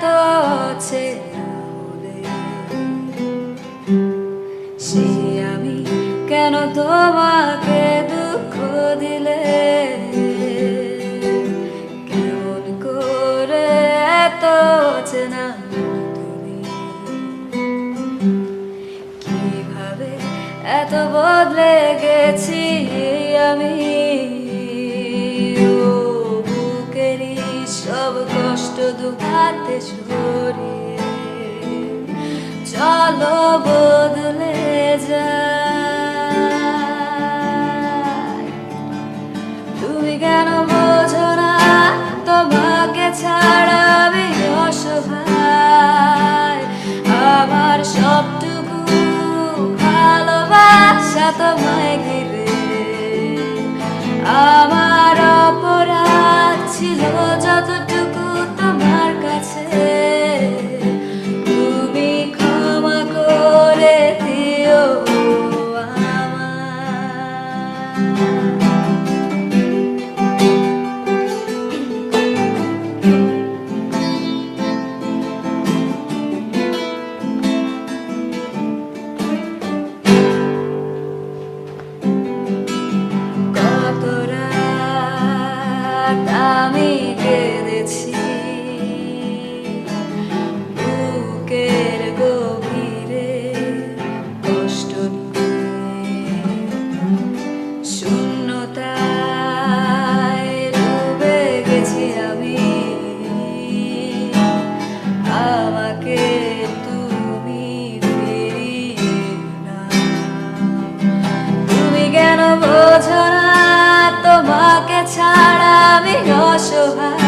এত ছেঁড়া হলে সে আমি কেন তোমাকে দুঃখ দিলে? কেমন করে এত চেনা তুমি, কিভাবে এত বদলে গেছি আমি। বুকেরই সব কষ্ট দুহাতে সরিয়ে চলো বদলে যায়। তুমি কেন বোঝো না তোমাকে ছাড়া আমি অসহায়। আমার সবটুকু ভালোবাসা তোমায় ঘিরে, আমার অপরাধ ছিল যতটুকু তোমার কাছে। তুমি ক্ষমা করে দিও আমি কেঁদেছি বুকের গভীরে কষ্ট নিয়ে, শূন্যতায় ডুবে গেছি আমি। আমাকে তুমি ফিরিয়ে নাও। তুমি কেন বোঝো না তোমাকে ছাড়া আমি অসহায়।